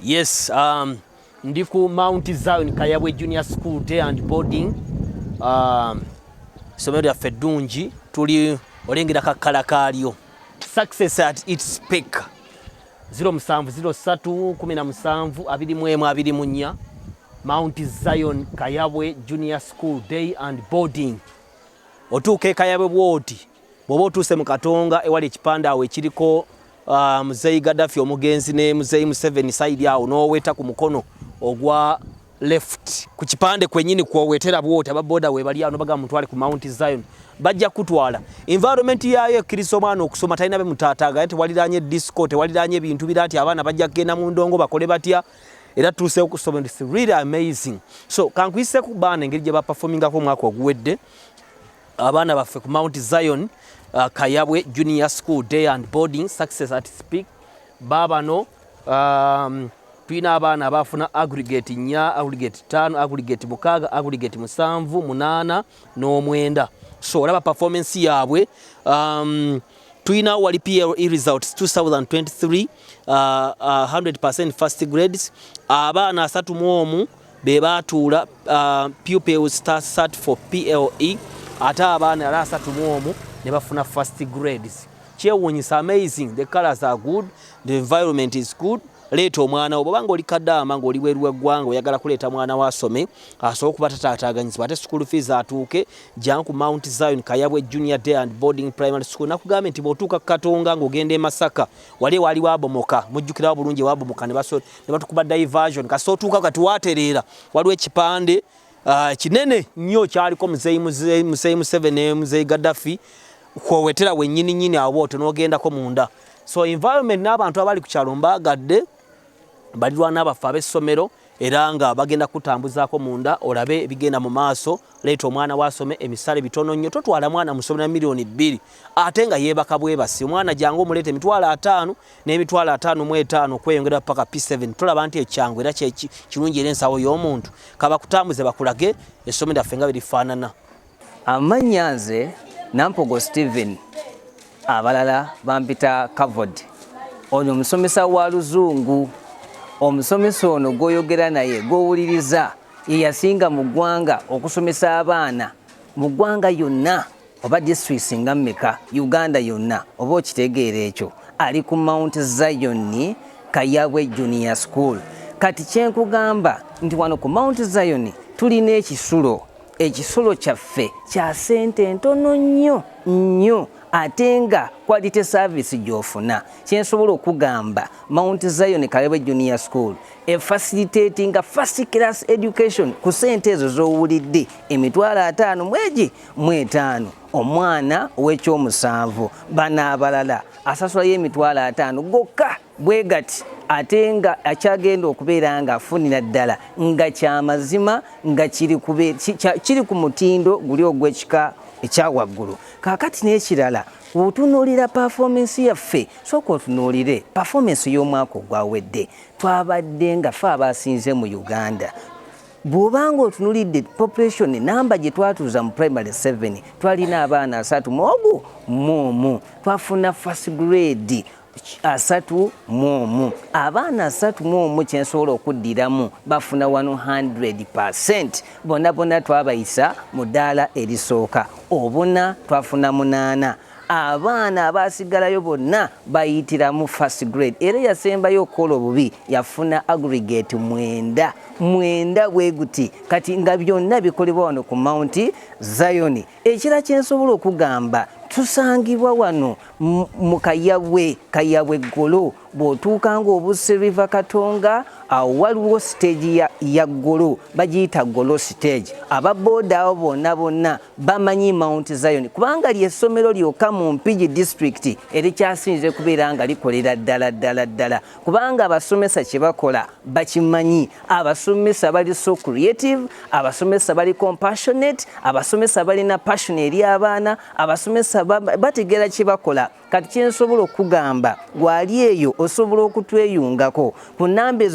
Yes, ndi ku Mount Zion Kayabwe Junior School Day and Boarding. Essomero lyaffe eddungi tuli olengera kakkala kaalyo. Success at its peak. 0703172124 Mount Zion Kayabwe Junior School Day and Boarding. Otuuka e Kayabwe bwoti bw'oba otuuse mu Katonga ewali ekipande awo ekiriko Muzeeyi Gaddafi omugenzi ne Muzeeyi Museveni side awo n'oweta ku mukono ogwa left ku kipande kwennyini kwowetera bwoti ababoda we bali awo baga mutwale ku Mount Zion bajja kutwala environment yayo ekkiriza omwana okusoma talina be mutaataaga nti waliraanye disco tewaliraanye ebintu birati abaana bajja kugenda mu ndongo bakole batya era tuuse okusoma. It's really amazing. So kankuyise ku baana engeri gye baperformingako omwaka oguwedde abaana baffe ku Mount Zion Kayabwe Junior School Day and Boarding. Success at its peak. Babano tulina abaana abafuna aggregate 4, aggregate 5, aggregate 6, aggregate 7, 8 n'omwenda. So olaba performance yaabwe tulina wali PLE results 2023 100% first grades. Abaana 31 be baatuula pupils start for PLE ate abaana 31 ne bafuna first grades. Kyewuunyisa, amazing. The colors are good, the environment is good. Leeta omwana wo bwanga oli kaddaama ng'oli bweru w'eggwanga oyagala kuleeta mwana wo asome asobola okuba tataataaganyizibwa ate school fees atuuke jjangu ku Mount Zion Kayabwe Junior Day and Boarding Primary School. Nakugambye nti bw'otuuka ku Katonga ng'ogenda e Masaka wali waliwo abomoka mujjukirawo bulungi wabomoka ne batukuba diversion kasita otuuka kati waatereera waliwo ekipande kinene nnyo kyaliko Muzeeyi Museveni ne Muzeeyi Gaddafi kwowetera wennyini nnyini awo n'ogendako munda. So environment n'abantu abali ku kyalo mbaagadde balirwana abaffe ab'essomero era nga bagenda kutambuzaako munda olabe ebigenda mu maaso. Leeta omwana wasome emisale bitono nnyo, totwala mwana musomera milioni 2 ate nga yeebaka bwebasi. Omwana jangu omuleeta emitwalo 5 n'emitwalo 5 okweyongera paka P7. Tulaba nti ekyangu era kirungi era ensawo y'omuntu kaba kutambuze bakulage essomero lyaffe nga birifaanana. Amannya nze Nampogo Steven, abalala bampita Kavod. Ono omusomesa wa Luzungu. Omusomesa ono gw'oyogera naye gw'owuliriza ye yasinga mu ggwanga okusomesa abaana mu ggwanga yonna oba districts nga mmeka Uganda yonna oba okitegeera ekyo. Ali ku Mount Zion Kayabwe Junior School. Kati kyenkugamba nti wano ku Mount Zion tulina ekisulo. Ekisulo kyaffe kya ssente ntono nnyo ate nga quality service gy'ofuna. Kyensobola okugamba Mount Zion Kayabwe Junior School facilitating first class education ku ssente ezo z'owulidde emitwalo 5 omwana ow'ekyomusanvu. Bano abalala asasulayo emitwalo 5 gokka bwe gati ate nga akyagenda okubeera nga afunira ddala nga kyamazima nga kiri ku mutindo guli ogw'ekika ekyawaggulu. Kaakati n'ekirala otunuulira performance yaffe sooka otunuulire performance y'omwaka ogwawedde. Twabadde nga ffe abasinze mu Uganda bw'obanga otunuulidde population namba gye twatuuza mu primary 7 twalina abaana 31 twafuna first grade 31 abaana 31 kyensobola okuddiramu bafuna 100%. Bonna twabayisa mu ddaala erisooka. Obuna twafuna 8. Abaana abasigalayo bonna bayitiramu first grade era yasembayo okukola obubi yafuna aggregate 9 bwe guti. Kati nga byonna bikolebwa wano ku Mount Zion. Ekira kyensobola okugamba tusangibwa wano mu Kayabwe Golo. Bw'otuuka ng'obuse River Katonga awo waliwo stage ya Golo bagiyita Golo stage. Ababooda abo bonna bamanyi Mount Zion kubanga ly'essomero lyokka mu Mpigi district erikyasinze kubeera nga likolera ddala kubanga abasomesa kye bakola bakimanyi. Abasomesa bali so creative, abasomesa bali compassionate, abasomesa balina passion eri abaana, abasomesa kubanga bategera kye bakola. Kati kyensobola okugamba gwali eyo osobola okutweyungako ku nnamba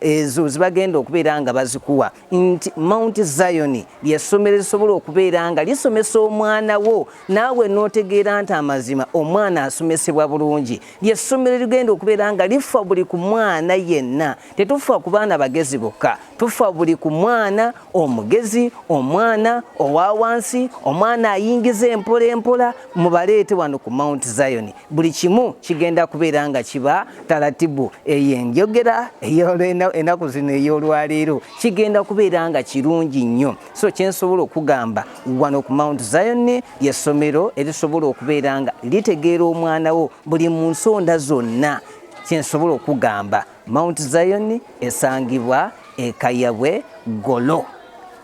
ezo zibagenda okubeera nga bazikuwa nti Mount Zion ly'essomero lisobola okubeera nga lisomesa omwana wo naawe n'otegeera nti amazima omwana asomesebwa bulungi. Ly'essomero ligenda okubeera nga lifa buli ku mwana yenna. Tetufa ku baana bagezi bokka, tufa buli ku mwana omugezi, omwana owa wansi, omwana ayingiza empola empola, mubaleete wano ku Mount Zion. Buli kimu kigenda kubeera nga kiba taratibu. Enjogera ennaku zino ey'olwaleero kigenda kubeera nga kirungi nnyo. So kyensobola okugamba wano ku Mount Zion ly'essomero erisobola okubeera nga litegeera omwana wo buli mu nsonda zonna. Kyensobola okugamba Mount Zion esangibwa e Kayabwe Golo.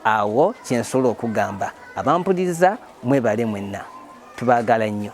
Awo kyensobola okugamba abampuliriza mwebale mwenna, tubaagala nnyo.